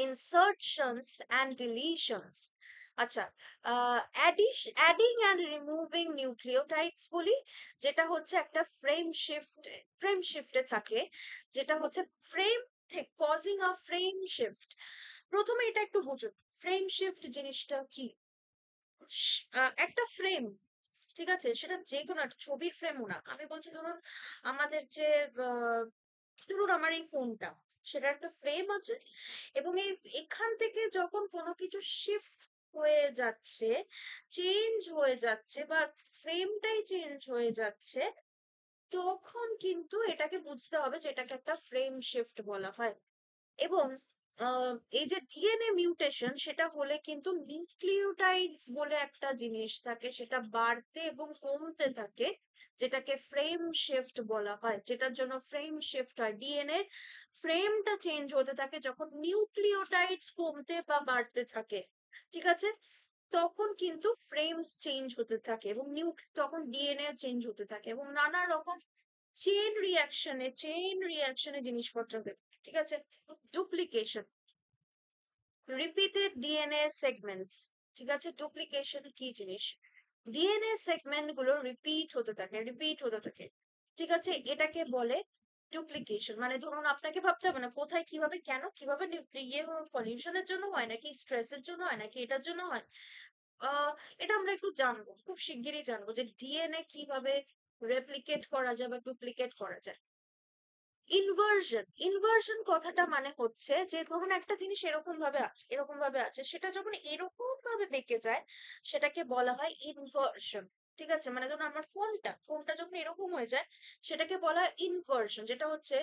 insertions and deletions, আচ্ছা, adding and removing nucleotides বলি, যেটা হচ্ছে একটা ফ্রেম শিফটে থাকে, যেটা হচ্ছে ফ্রেম থেকে causing a frame shift। প্রথমে এটা একটু বুঝুন, ফ্রেম শিফট জিনিসটা কি। একটা ফ্রেম, ঠিক আছে, সেটা যে কোনো একটা ছবির ফ্রেমও না, আমি বলছি ধরুন আমাদের যে ধরুন আমার এই ফোনটা, সেটা একটা ফ্রেম আছে, এবং এই এখান থেকে যখন কোনো কিছু শিফট হয়ে যাচ্ছে, চেঞ্জ হয়ে যাচ্ছে, বা ফ্রেমটাই চেঞ্জ হয়ে যাচ্ছে, তখন কিন্তু এটাকে বুঝতে হবে যে এটাকে একটা ফ্রেম শিফট বলা হয়। এবং এই যে ডিএনএ মিউটেশন, সেটা হলে কিন্তু নিউক্লিওটাইডস বলে একটা জিনিস থাকে, সেটা বাড়তে এবং কমতে থাকে, যেটাকে ফ্রেম শিফট বলা হয়। যেটার জন্য ফ্রেম শিফট হয়, ডিএনএ ফ্রেমটা চেঞ্জ হতে থাকে যখন নিউক্লিওটাইডস কমতে বা বাড়তে থাকে, ঠিক আছে। তখন কিন্তু ফ্রেমস চেঞ্জ হতে থাকে, এবং তখন ডিএনএ চেঞ্জ হতে থাকে, এবং নানা রকম চেইন রিয়াকশনে জিনিসপত্র হবে, ঠিক আছে। ডুপ্লিকেশন, রিপিটেড ডিএনএ সেগমেন্টস, ঠিক আছে। ডুপ্লিকেশন কি জিনিস, ডিএনএ সেগমেন্ট গুলো রিপিট হতে থাকে, ঠিক আছে, এটাকে বলে ডুপ্লিকেশন। মানে ধরুন আপনাকে ভাবতে হবে না কোথায় কিভাবে কেন কিভাবে ইয়ে পলিউশনের জন্য হয়, নাকি স্ট্রেসের জন্য হয়, নাকি এটার জন্য হয়। আহ এটা আমরা একটু জানবো, খুব শিগগিরই জানবো যে ডিএনএ কিভাবে রেপ্লিকেট করা যায় বা ডুপ্লিকেট করা যায়। ইনভার্সন কথাটা মানে হচ্ছে যে ধরুন একটা জিনিস এরকম ভাবে আছে, সেটা যখন এরকম ভাবে বেঁকে যায়, সেটাকে বলা হয় ইনভার্সন, ঠিক আছে। মানে ধরুন আমার ফোনটা যখন এরকম হয়ে যায়, সেটাকে বলা হয় ইনভার্সন, যেটা হচ্ছে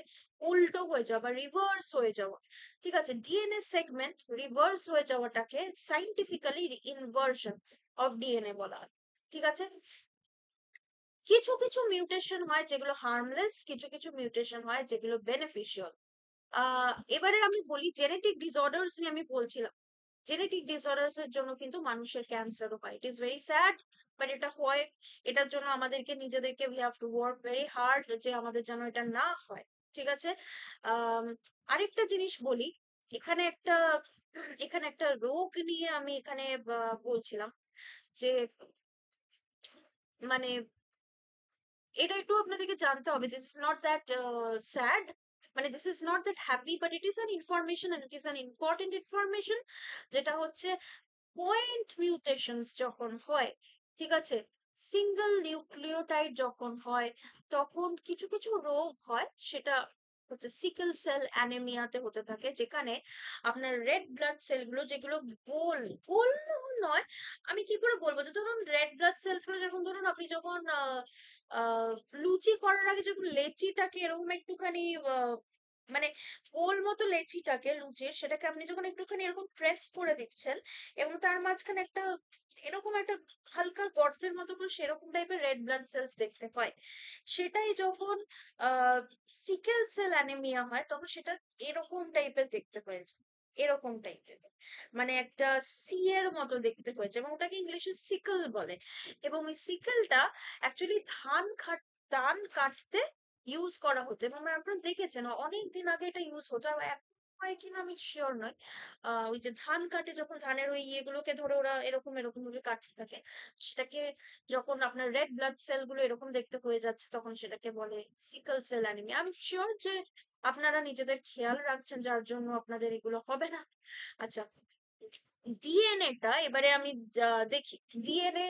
উল্টো হয়ে যাওয়া বা রিভার্স হয়ে যাওয়া, ঠিক আছে। ডিএনএ সেগমেন্ট রিভার্স হয়ে যাওয়াটাকে সাইন্টিফিক্যালি ইনভার্সন অফ ডিএনএ বলা হয়, ঠিক আছে। কিছু কিছু মিউটেশন হয় যেগুলো হার্মলেস, কিছু কিছু মিউটেশন হয় যেগুলো বেনিফিশিয়াল। এবারে আমি বলি জেনেটিক ডিসঅর্ডারস নিয়ে আমি বলছিলাম, জেনেটিক ডিসঅর্ডারস এর জন্য কিন্তু মানুষের ক্যান্সারও হয়। It is very sad, but এটা হয়। এটার জন্য আমাদেরকে নিজেদেরকে we have to work very hard যে আমাদের যেন এটা না হয়, ঠিক আছে। আম, আরেকটা জিনিস বলি, এখানে একটা এখানে একটা রোগ নিয়ে আমি এখানে বলছিলাম যে মানে এটা একটু আপনাদেরকে জানতে হবে, this is not that sad, মানে this is not that happy, but it is an information, and it is an important information, যেটা হচ্ছে পয়েন্ট মিউটেশনস যখন হয়, ঠিক আছে, সিঙ্গেল নিউক্লিওটাইড যখন হয় তখন কিছু কিছু রোগ হয়, সেটা হচ্ছে সিকেল সেল অ্যানিমিয়াতে হতে থাকে, যেখানে আপনার রেড ব্লাড সেলগুলো যেগুলো গোল গোল নয়, আমি কি করে বলবো, যে ধরুন রেড ব্লাড সেলস গুলো যখন ধরুন আপনি যখন আহ লুচি করার আগে যখন লেচিটাকে এরকম একটুখানি মানে গোল মতো লেচিটাকে লুচির সেটাকে আপনি যখন একটুখানি এরকম প্রেস করে দিচ্ছেন এবং তার মাঝখানে একটা এরকম একটা হালকা গর্তের মতো করে সেরকম টাইপের রেড ব্লাড সেলস দেখতে হয়, সেটাই যখন আহ সিকেল সেল অ্যানিমিয়া হয় তখন সেটা এরকম টাইপের দেখতে হয়েছে, এরকম টাইপের, মানে একটা সি এর মতো দেখতে হয়েছে, এবং ওটাকে ইংলিশে সিকল বলে। এবং ওই সিকেলটা অ্যাকচুয়ালি ধান কাটতে ইউজ করা হতো, এবং আপনারা দেখেছেন অনেক দিন আগে এটা ইউজ হতো, আর এখন হয় কিনা আমি শিওর নয়। ওই যে ধান কাটে যখন ধানের ওই ইয়েগুলোকে ধরে ওরা এরকম এরকম ভাবে কাটতে থাকে, সেটাকে যখন আপনার রেড ব্লাড সেল গুলো এরকম দেখতে হয়ে যাচ্ছে তখন সেটাকে বলে সিকল সেল অ্যানিমিয়া। আমি শিওর যে আপনারা নিজেদের খেয়াল রাখছেন যার জন্য আপনাদের এগুলো হবে না। আচ্ছা, ডিএনএ টা এবারে আমি দেখি ডিএনএ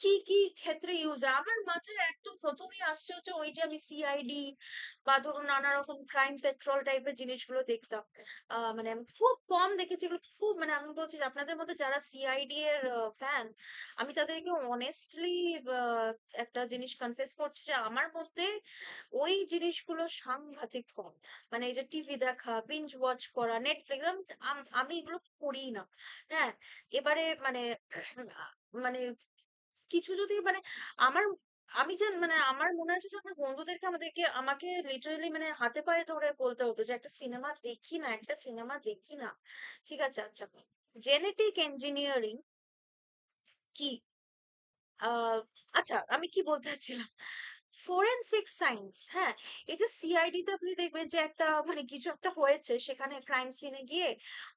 কি কি ক্ষেত্রে ইউজ হয়। আমার মাথায় একদম প্রথমেই আসছে হচ্ছে ওই যে আমি সিআইডি বা ধরুন নানা রকম ক্রাইম পেট্রোল টাইপের জিনিসগুলো দেখতাম, মানে আমি খুব কম দেখেছি এগুলো, খুব মানে আমি বলছি যে আপনাদের মধ্যে যারা সিআইডি এর ফ্যান, আমি তাদেরকে অনেস্টলি একটা জিনিস কনফেস করছি যে আমার মধ্যে ওই জিনিসগুলো সাংঘাতিক কম। মানে এই যে টিভি দেখা, বিঞ্জ ওয়াচ করা, নেটফ্লিক্স, আমি এগুলো করি না। হ্যাঁ, এবারে মানে মানে কিছু যদি মানে আমার আমি যে মানে আমার মনে আছে যে আমার বন্ধুদেরকে আমাকে লিটারালি মানে হাতে পায়ে ধরে বলতে হতো যে একটা সিনেমা দেখি না, একটা সিনেমা দেখি না। ঠিক আছে, আচ্ছা, জেনেটিক ইঞ্জিনিয়ারিং কি? আহ আচ্ছা, আমি কি বলতে চাচ্ছিলাম, ফরেনসিক সায়েন্স, হ্যাঁ, এই যে সিআইডি তে আপনি দেখবেন যে একটা মানে কিছু একটা হয়েছে সেখানে ক্রাইম সিনে গিয়ে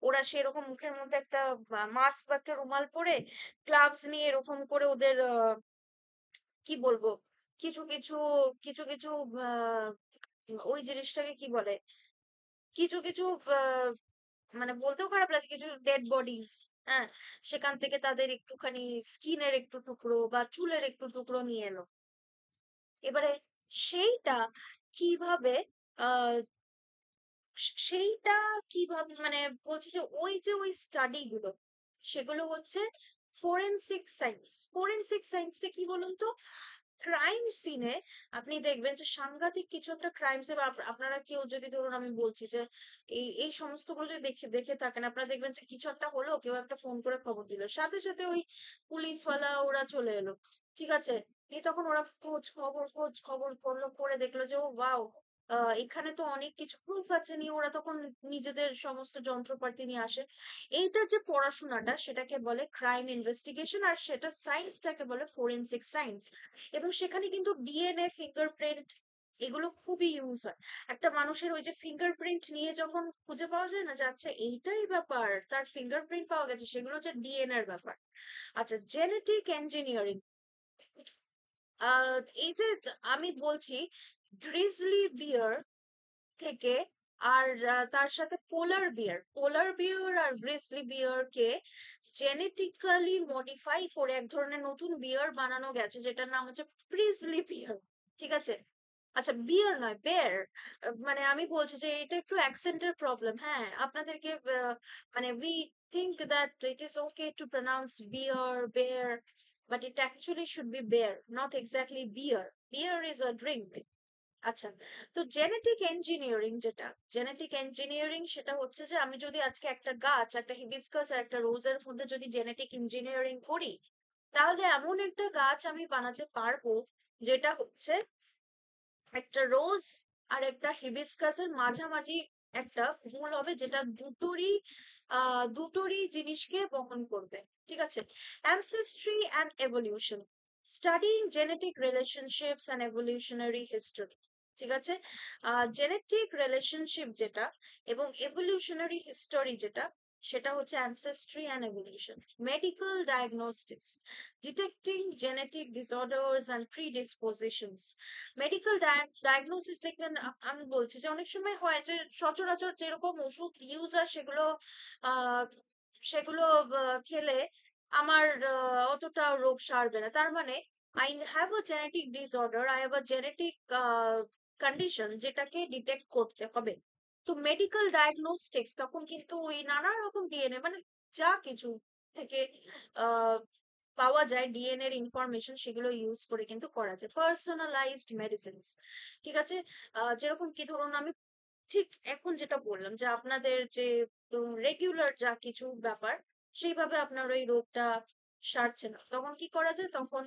ওরা সেরকম মুখের মধ্যে একটা মাস্ক বা একটা রুমাল পরে গ্লাভস নিয়ে এরকম করে ওদের কি বলবো, কিছু কিছু কিছু কিছু আহ, ওই জিনিসটাকে কি বলে, কিছু কিছু আহ, মানে বলতেও খারাপ লাগছে, কিছু ডেড বডিজ, হ্যাঁ, সেখান থেকে তাদের একটুখানি স্কিনের একটু টুকরো বা চুলের একটু টুকরো নিয়ে এলো। এবারে সেইটা কিভাবে আহ সেইটা কিভাবে মানে বলছি যে ওই স্টাডি গুলো সেগুলো হচ্ছে ফরেনসিক সায়েন্স। ফরেনসিক সায়েন্সটা কি বলুন তো, ক্রাইম সিনে আপনি দেখবেন যে সাংঘাতিক কিছু একটা ক্রাইম সিন, আপনারা কেউ যদি ধরুন আমি বলছি যে এই সমস্তগুলো যদি দেখে দেখে থাকেন, আপনারা দেখবেন যে কিছু একটা হলো, কেউ একটা ফোন করে খবর দিল, সাথে সাথে ওই পুলিশওয়ালা ওরা চলে এলো, ঠিক আছে, এই তখন ওরা খোঁজ খবর করলো, করে দেখলো যে ও ওয়াও, এখানে তো অনেক কিছু প্রুফ আছে, নিয়ে ওরা তখন নিজেদের সমস্ত যন্ত্রপাতি নিয়ে আসে। এইটার যে পড়াশোনাটা সেটাকে বলে ক্রাইম ইনভেস্টিগেশন, আর সেটা সায়েন্সটাকে বলে ফরেনসিক সায়েন্স। এবং সেখানে কিন্তু ডিএনএ, ফিঙ্গারপ্রিন্ট, এগুলো খুবই ইউজ হয়। একটা মানুষের ওই যে ফিঙ্গারপ্রিন্ট নিয়ে যখন খুঁজে পাওয়া যায় না যে আচ্ছা এইটাই ব্যাপার, তার ফিঙ্গারপ্রিন্ট পাওয়া গেছে, সেগুলো হচ্ছে ডিএনএ এর ব্যাপার। আচ্ছা, জেনেটিক ইঞ্জিনিয়ারিং, এই যে আমি বলছি গ্রিজলি বিয়ার থেকে, আর তার সাথে পোলার বিয়ার আর গ্রিজলি বিয়ার কে জেনেটিক্যালি মডিফাই করে এক ধরনের নতুন বিয়ার বানানো গেছে যেটার নাম হচ্ছে প্রিজলি বিয়ার। ঠিক আছে, আচ্ছা বিয়ার নয় বেয়ার, মানে আমি বলছি যে এটা একটু অ্যাকসেন্টের প্রবলেম, হ্যাঁ, আপনাদেরকে মানে we think that it is okay to pronounce beer bear, but it actually should be bear, not exactly beer. Beer is a drink. আচ্ছা, তো জেনেটিক ইঞ্জিনিয়ারিং সেটা হচ্ছে যে আমি যদি আজকে একটা গাছ, একটা হিবিস্কাস আর একটা রোজের মধ্যে যদি জেনেটিক ইঞ্জিনিয়ারিং করি, তাহলে এমন একটা গাছ আমি বানাতে পারবো যেটা হচ্ছে একটা রোজ আর একটা হিবিস্কাসের মাঝামাঝি একটা ফুল হবে, যেটা দুটোরই জিনিসকে বহন করবে। ঠিক আছে, ancestry and evolution, studying genetic relationships and evolutionary history. ঠিক আছে, জেনেটিক রিলেশনশিপ যেটা এবং এভলিউশনারি হিস্টোরি যেটা, সেটা হচ্ছে ancestry and evolution. Medical diagnostics, detecting genetic disorders and predispositions. Medical diagnosis দেখবেন, আমি বলছি যে অনেক সময় হয় যে সচরাচর যেরকম ওষুধ ইউজ হয় সেগুলো আহ সেগুলো খেলে আমার অতটা রোগ সারবে না, তার মানে I have a genetic disorder, I have a genetic condition যেটাকে ডিটেক্ট করতে হবে। তো মেডিকেল ডায়াগনস্টিক্স তখন কিন্তু ওই নানা রকম ডিএনএ মানে যা কিছু থেকে আহ পাওয়া যায় ডিএনএ এর ইনফরমেশন সেগুলো ইউজ করে কিন্তু করা যায় পার্সোনালাইজড মেডিসিনস। ঠিক আছে, যেরকম কি ধরুন আমি ঠিক এখন যেটা বললাম যে আপনাদের যে রেগুলার যা কিছু ব্যাপার সেইভাবে আপনার ওই রোগটা সারছে না, তখন কি করা যায়, তখন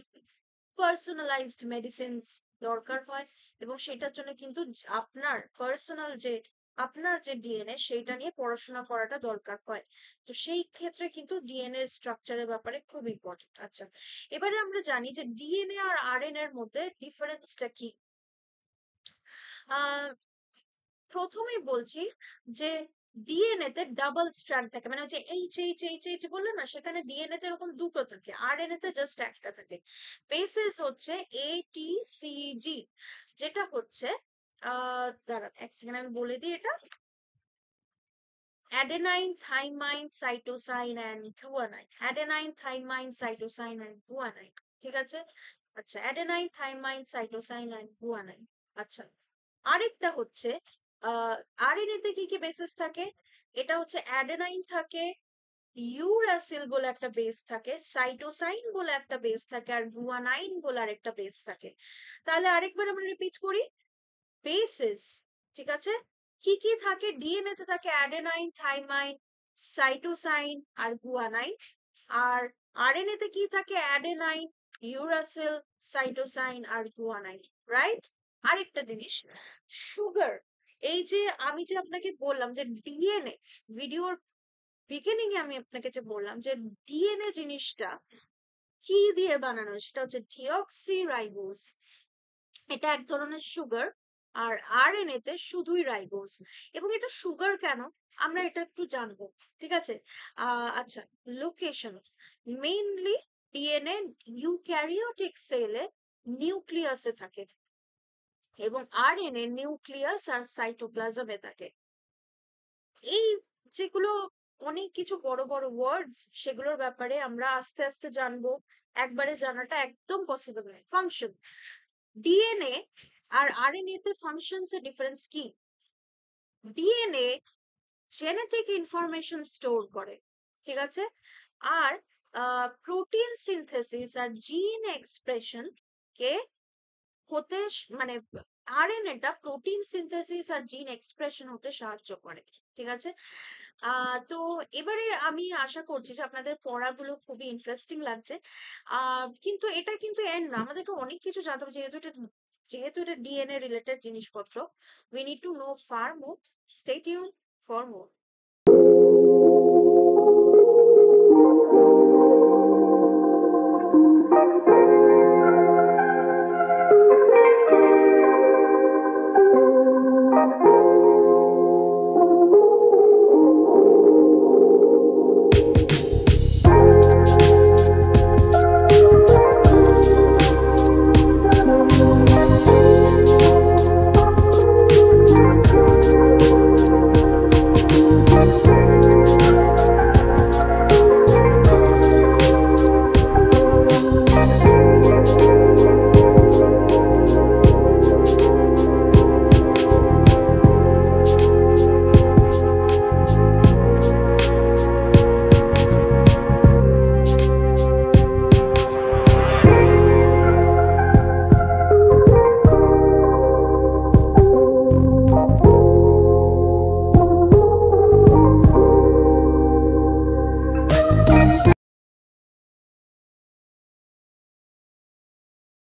পার্সোনালাইজড মেডিসিনস দরকার হয়। এবং সেটার জন্য কিন্তু আপনার পার্সোনাল যে আপনার যে ডিএনএ সেইটা নিয়ে পড়াশোনা করাটা দরকার হয়। তো সেই ক্ষেত্রে কিন্তু ডিএনএ স্ট্রাকচারের ব্যাপারে খুব ইম্পর্টেন্ট। আচ্ছা, এবারে আমরা জানি যে ডিএনএ আর আরএনএ এর মধ্যে ডিফারেন্সটা কি। আহ প্রথমেই বলছি যে ডিএনএ তে ডাবল স্ট্র্যান্ড থাকে, মানে ওই যে এইচ বললেন না, সেখানে ডিএনএ তে এরকম দুটো থাকে, আরএনএ তে জাস্ট একটা থাকে। বেসিস হচ্ছে ATCG, যেটা হচ্ছে দাঁড়ান এক সেকেন্ড আমি বলে দিই এটা, adenine thymine সাইটোসাইন and গুয়ানাইন, adenine thymine সাইটোসাইন and গুয়ানাইন। ঠিক আছে, আচ্ছা অ্যাডেনাইন থাইমাইন সাইটোসাইন অ্যান্ড গুয়ানাইন। আচ্ছা, আরেকটা হচ্ছে আরএনএ তে কি কি বেসিস থাকে, এটা হচ্ছে অ্যাডেনাইন থাকে, ইউরাসিল বলে একটা বেস থাকে, সাইটোসাইন বলে একটা বেস থাকে, আর গুয়ানাইন বলে আরেকটা বেস থাকে। তাহলে আরেকবার আমরা রিপিট করি, বেসিস, ঠিক আছে, কি কি থাকে, ডিএনএ তে থাকে অ্যাডেনাইন থাইমাইন সাইটোসাইন আর গুয়ানাইন, আর আরএনএ তে কি থাকে অ্যাডেনাইন ইউরাসিল সাইটোসাইন আর গুয়ানাইন, রাইট। আরেকটা জিনিস, সুগার, এই যে আমি যে আপনাকে বললাম যে ডিএনএ, ভিডিওর বিগিনিং এ আমি আপনাকে যে বললাম যে ডিএনএ জিনিসটা কি দিয়ে বানানো, সেটা হচ্ছে ডিঅক্সিরাইবোজ, এটা এক ধরনের সুগার। আর আরএনএ তে শুধুই রাইবোজ। এবং এটা সুগার কেন, আমরা এটা একটু জানবো। ঠিক আছে, আচ্ছা, লোকেশন, মেইনলি ডিএনএ ইউক্যারিওটিক সেলে নিউক্লিয়াসে থাকে, এবং আরএনএ নিউক্লিয়াস আর সাইটোপ্লাজমে থাকে। এই যেগুলো অনেক কিছু বড় বড় ওয়ার্ডস, সেগুলোর ব্যাপারে আমরা আস্তে আস্তে জানবো, একবারে জানাটা একদম পসিবল নয়। ফাংশন, ডিএনএ আর আরএনএ তে ফাংশনস এর ডিফারেন্স কি। ডিএনএ জেনেটিক ইনফরমেশন স্টোর করে, ঠিক আছে, আর প্রোটিন সিনথেসিস আর জিন এক্সপ্রেশন কে হতে মানে আরএনএটা প্রোটিন সিনথেসিস আর জিন এক্সপ্রেশন হতে সাহায্য করে। ঠিক আছে, তো এবারে আমি আশা করছি যে আপনাদের পড়াগুলো খুবই ইন্টারেস্টিং লাগছে। কিন্তু এটা কিন্তু এন্ড না, আমাদেরকে অনেক কিছু জানতে হবে, যেহেতু এটা ডিএনএ রিলেটেড জিনিসপত্র। We need to know fur more, stay tune for more.